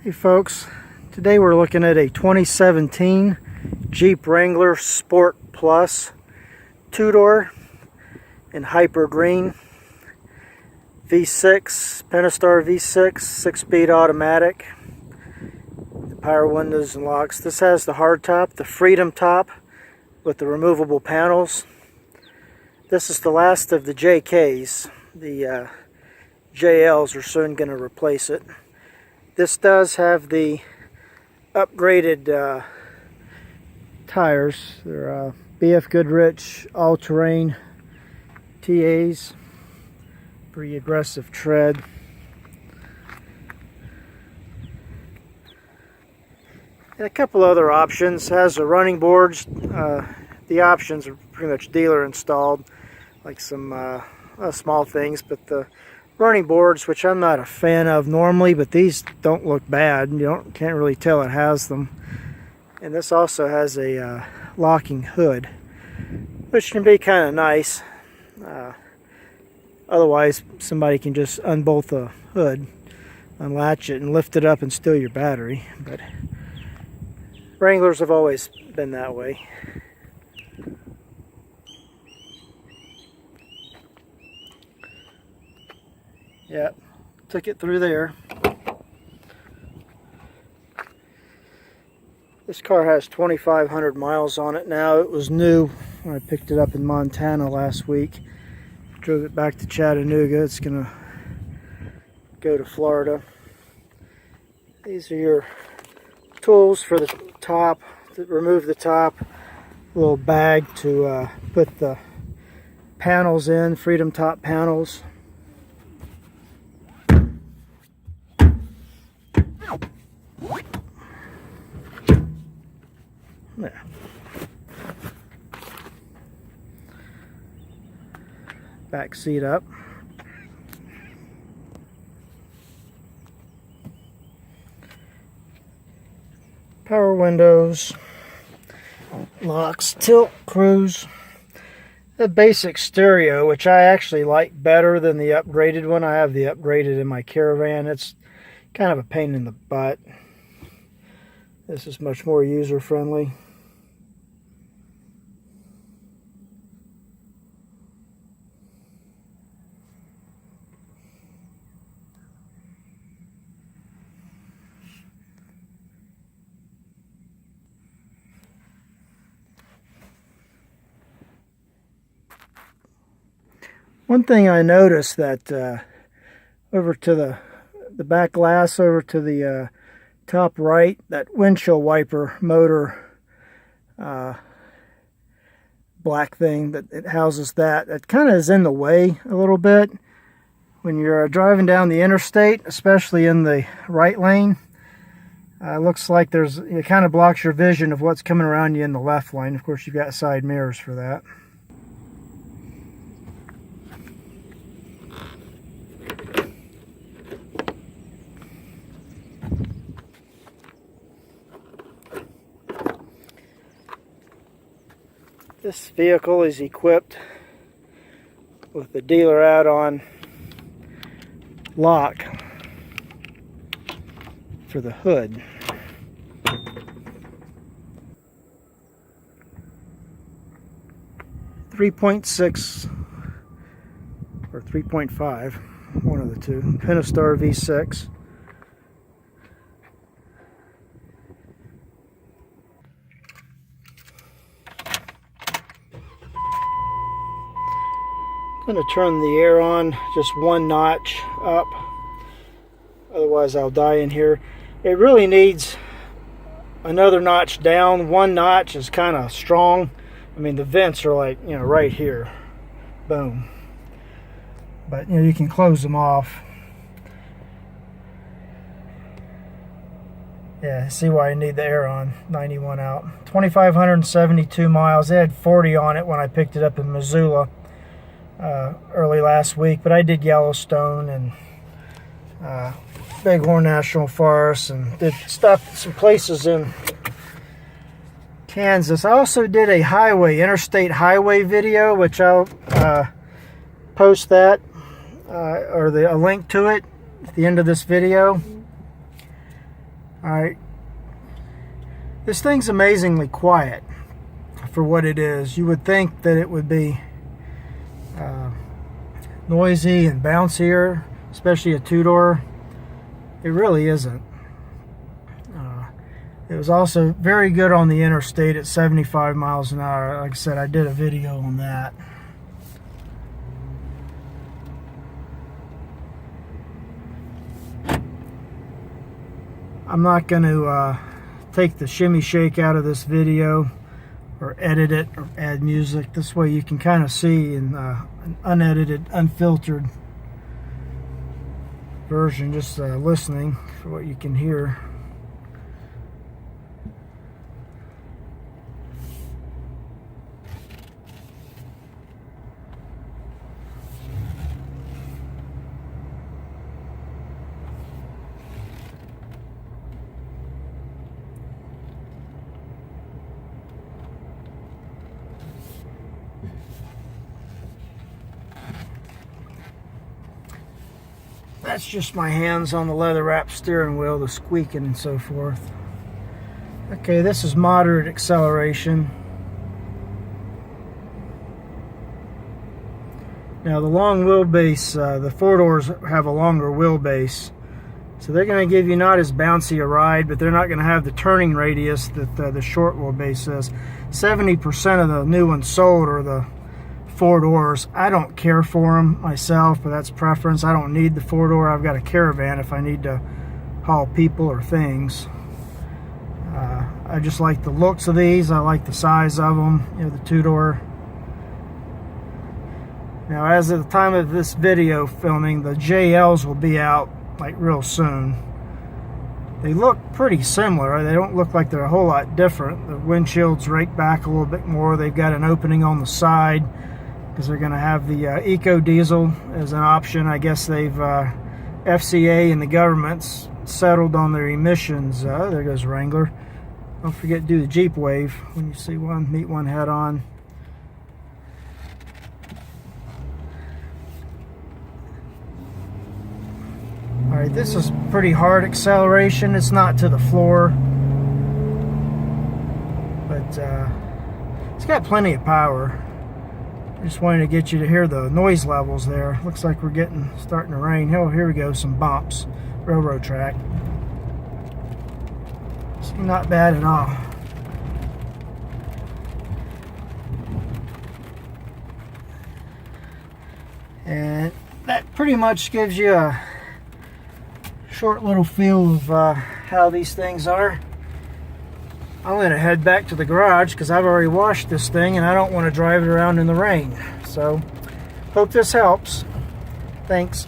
Hey folks, today we're looking at a 2017 Jeep Wrangler Sport Plus two-door in hyper green, V6, Pentastar V6, 6-speed automatic, the power windows and locks. This has the hardtop, the Freedom top with the removable panels. This is the last of the JKs. The JLs are soon going to replace it. This does have the upgraded tires. They're BF Goodrich all-terrain TAs. Pretty aggressive tread. And a couple other options. Has the running boards. The options are pretty much dealer installed, like some small things, but the running boards, which I'm not a fan of normally, but these don't look bad. You can't really tell it has them. And this also has a locking hood, which can be kind of nice. Otherwise, somebody can just unbolt the hood, unlatch it, and lift it up and steal your battery. But Wranglers have always been that way. Yep, took it through there. This car has 2,500 miles on it now. It was new when I picked it up in Montana last week. Drove it back to Chattanooga. It's gonna go to Florida. These are your tools for the top, to remove the top. A little bag to put the panels in, Freedom top panels. There. Back seat up. Power windows, locks, tilt, cruise. The basic stereo, which I actually like better than the upgraded one. I have the upgraded in my Caravan. It's kind of a pain in the butt. This is much more user-friendly. One thing I noticed that over to the back glass, over to the top right, that windshield wiper motor black thing that it houses, that kind of is in the way a little bit when you're driving down the interstate, especially in the right lane. Looks like it kind of blocks your vision of what's coming around you in the left lane. Of course, you've got side mirrors for that. This vehicle is equipped with the dealer add-on lock for the hood. .6 or 3.5, one of the two. Pentastar V6. I'm going to turn the air on just one notch up, otherwise I'll die in here. It really needs another notch down. One notch is kind of strong. I mean, the vents are like, right here. Boom. But, you can close them off. Yeah, see why I need the air on. 91 out. 2,572 miles. They had 40 on it when I picked it up in Missoula early last week, but I did Yellowstone and Bighorn National Forest and did stuff, some places in Kansas. I also did a interstate highway video, which I'll post that or a link to it at the end of this video. Alright, this thing's amazingly quiet for what it is. You would think that it would be noisy and bouncier, especially a two-door. It really isn't. It was also very good on the interstate at 75 miles an hour. Like I said, I did a video on that. I'm not going to take the shimmy shake out of this video or edit it or add music. This way you can kind of see in an unedited, unfiltered version, just listening for what you can hear. That's just my hands on the leather wrapped steering wheel, the squeaking and so forth. Okay, this is moderate acceleration. Now the long wheelbase, the four doors have a longer wheelbase, so they're going to give you not as bouncy a ride, but they're not going to have the turning radius that the short wheelbase is. 70% of the new ones sold are the four doors. I don't care for them myself, but that's preference. I don't need the four door. I've got a Caravan if I need to haul people or things. I just like the looks of these. I like the size of them, you know, the two door. Now, as of the time of this video filming, the JLs will be out like real soon. They look pretty similar. They don't look like they're a whole lot different. The windshield's raked back a little bit more. They've got an opening on the side because they're going to have the eco diesel as an option. I guess they've FCA and the government's settled on their emissions. There goes Wrangler. Don't forget to do the Jeep wave when you see one. Meet one head on. Alright, this is pretty hard acceleration. It's not to the floor, but it's got plenty of power. I just wanted to get you to hear the noise levels there. Looks like we're starting to rain. Oh, here we go, some bumps. Railroad track. So not bad at all. And that pretty much gives you a short little feel of how these things are. I'm going to head back to the garage because I've already washed this thing and I don't want to drive it around in the rain. So, hope this helps. Thanks.